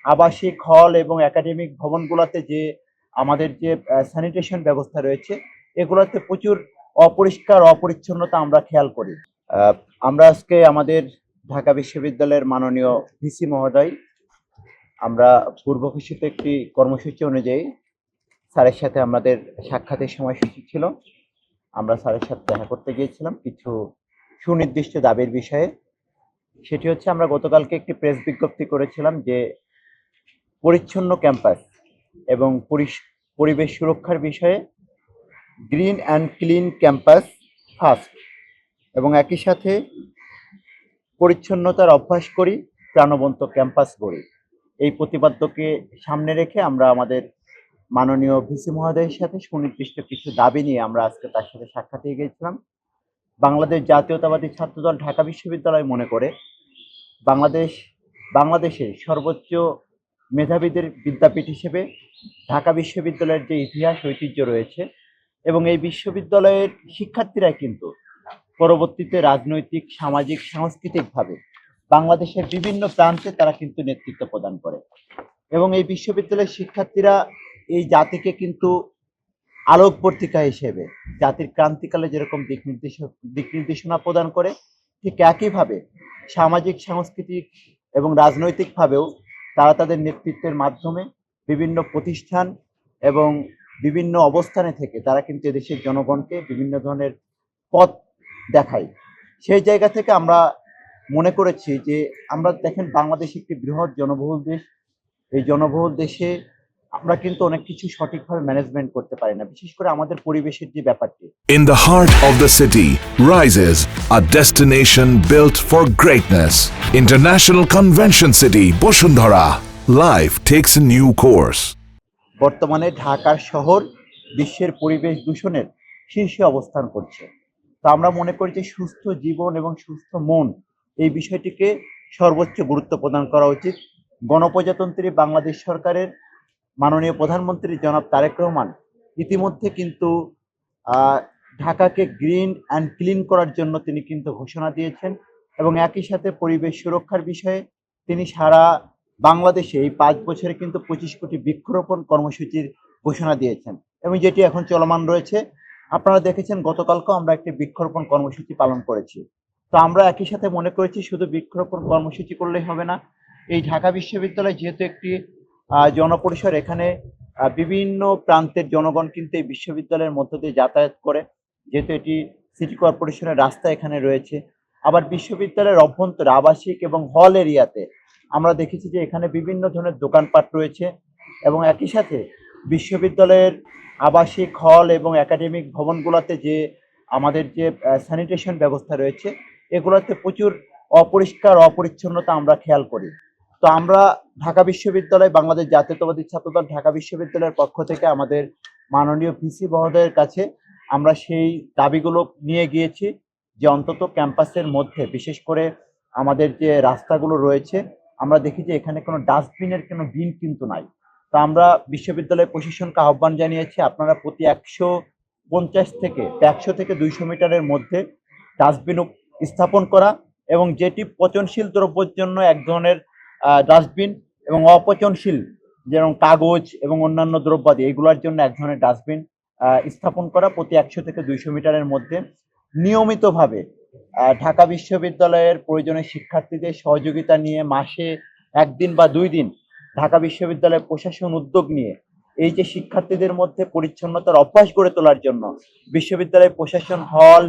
আবাসিক হল এবং একাডেমিক ভবনগুলোতে যে আমাদের যে স্যানিটেশন ব্যবস্থা রয়েছে, এগুলোতে প্রচুর অপরিষ্কার অপরিচ্ছন্নতা আমরা খেয়াল করি। আমরা আজকে আমাদের ঢাকা বিশ্ববিদ্যালয়ের মাননীয় ভিসি মহোদয়, আমরা পূর্ব ঘোষিত একটি কর্মসূচি অনুযায়ী স্যারের সাথে আমাদের সাক্ষাতের সময়সূচি ছিল। আমরা স্যারের সাথে দেখা করতে গিয়েছিলাম কিছু সুনির্দিষ্ট দাবির বিষয়ে। সেটি হচ্ছে, আমরা গতকালকে একটি প্রেস বিজ্ঞপ্তি করেছিলাম যে পরিচ্ছন্ন ক্যাম্পাস এবং পরিবেশ সুরক্ষার বিষয়ে green and clean campus first, এবং একই সাথে পরিচ্ছন্নতার অভ্যাস করি, প্রাণবন্ত ক্যাম্পাস গড়ি। এই প্রতিপাদ্যকে সামনে রেখে আমরা আমাদের মাননীয় ভিসি মহোদয়ের সাথে সুনির্দিষ্ট কিছু দাবি নিয়ে আমরা আজকে তার সাথে সাক্ষাতে গিয়েছিলাম। বাংলাদেশ জাতীয়তাবাদী ছাত্রদল ঢাকা বিশ্ববিদ্যালয় মনে করে বাংলাদেশের সর্বোচ্চ মেধাবীদের বিদ্যাপীঠ হিসেবে ঢাকা বিশ্ববিদ্যালয়ের যে ইতিহাস ঐতিহ্য রয়েছে, এবং এই বিশ্ববিদ্যালয়ের শিক্ষার্থীরা কিন্তু পরবর্তীতে রাজনৈতিক, সামাজিক, সাংস্কৃতিকভাবে বাংলাদেশের বিভিন্ন প্রান্তে তারা কিন্তু নেতৃত্ব প্রদান করে, এবং এই বিশ্ববিদ্যালয়ের শিক্ষার্থীরা এই জাতিকে কিন্তু আলোকবর্তিকা হিসেবে জাতির ক্রান্তিকালে যেরকম দিক নির্দেশনা প্রদান করে, ঠিক একইভাবে সামাজিক, সাংস্কৃতিক এবং রাজনৈতিকভাবেও তারা তাদের নেতৃত্বের মাধ্যমে বিভিন্ন প্রতিষ্ঠান এবং বিভিন্ন অবস্থানে থেকে তারা কিন্তু এদেশের জনগণকে বিভিন্ন ধরনের পথ দেখায়। সেই জায়গা থেকে আমরা মনে করেছি যে আমরা দেখেন, বাংলাদেশ একটি বৃহৎ জনবহুল দেশ। এই জনবহুল দেশে আমরা কিন্তু অনেক কিছু সঠিকভাবে ম্যানেজমেন্ট করতে পারি না, বিশেষ করে আমাদের পরিবেশের যে ব্যাপারটি। In the heart of the city rises a destination built for greatness. International Convention City, Bosundhara. Life takes a new course. বর্তমানে ঢাকার শহর বিশ্বের পরিবেশ দূষণের শীর্ষে অবস্থান করছে। তো আমরা মনে করি যে সুস্থ জীবন এবং সুস্থ মন, এই বিষয়টিকে সর্বোচ্চ গুরুত্ব প্রদান করা উচিত। গণপ্রজাতন্ত্রী বাংলাদেশ সরকারের মাননীয় প্রধানমন্ত্রী জনাব তারেক রহমান ইতিমধ্যে কিন্তু ঢাকাকে গ্রিন অ্যান্ড ক্লিন করার জন্য তিনি কিন্তু ঘোষণা দিয়েছেন, এবং একই সাথে পরিবেশ সুরক্ষার বিষয়ে তিনি সারা বাংলাদেশে এই 5 বছরে কিন্তু 25 কোটি বৃক্ষরোপণ কর্মসূচির ঘোষণা দিয়েছেন, এবং যেটি এখন চলমান রয়েছে। আপনারা দেখেছেন, গতকালকেও আমরা একটি বৃক্ষরোপণ কর্মসূচি পালন করেছি। তো আমরা একই সাথে মনে করেছি শুধু বৃক্ষরোপণ কর্মসূচি করলেই হবে না। এই ঢাকা বিশ্ববিদ্যালয় যেহেতু একটি জনপরিসর, এখানে বিভিন্ন প্রান্তের জনগণ কিন্তু এই বিশ্ববিদ্যালয়ের মধ্য দিয়ে যাতায়াত করে, যেহেতু এটি সিটি কর্পোরেশনের রাস্তা এখানে রয়েছে। আবার বিশ্ববিদ্যালয়ের অভ্যন্তরে আবাসিক এবং হল এরিয়াতে আমরা দেখেছি যে এখানে বিভিন্ন ধরনের দোকানপাট রয়েছে, এবং একই সাথে বিশ্ববিদ্যালয়ের আবাসিক হল এবং একাডেমিক ভবনগুলোতে যে আমাদের যে স্যানিটেশন ব্যবস্থা রয়েছে, এগুলোতে প্রচুর অপরিষ্কার অপরিচ্ছন্নতা আমরা খেয়াল করি। তো আমরা ঢাকা বিশ্ববিদ্যালয়, বাংলাদেশ জাতীয়তাবাদী ছাত্রদল ঢাকা বিশ্ববিদ্যালয়ের পক্ষ থেকে আমাদের মাননীয় ভিসি মহোদয়ের কাছে আমরা সেই দাবিগুলো নিয়ে গিয়েছি, যে অন্তত ক্যাম্পাসের মধ্যে বিশেষ করে আমাদের যে রাস্তাগুলো রয়েছে, আমরা দেখি যে এখানে কোনো ডাস্টবিনের কোনো বিন কিন্তু নাই। তো আমরা বিশ্ববিদ্যালয় প্রশাসনকে আহ্বান জানিয়েছি, আপনারা প্রতি 100 থেকে 200 মিটারের মধ্যে ডাস্টবিন স্থাপন করা, এবং যেটি পচনশীল দ্রব্যের জন্য এক ধরনের ডাস্টবিন, এবং অপচনশীল যেমন কাগজ এবং অন্যান্য দ্রব্যাদি, এগুলোর জন্য এক ধরনের ডাস্টবিন স্থাপন করা প্রতি 100 থেকে 200 মিটারের মধ্যে। নিয়মিতভাবে ঢাকা বিশ্ববিদ্যালয়ের প্রয়োজনীয় শিক্ষার্থীদের সহযোগিতা নিয়ে মাসে 1 দিন বা 2 দিন ঢাকা বিশ্ববিদ্যালয়ের প্রশাসন উদ্যোগ নিয়ে এই যে শিক্ষার্থীদের মধ্যে পরিচ্ছন্নতার অভ্যাস গড়ে তোলার জন্য বিশ্ববিদ্যালয় প্রশাসন, হল,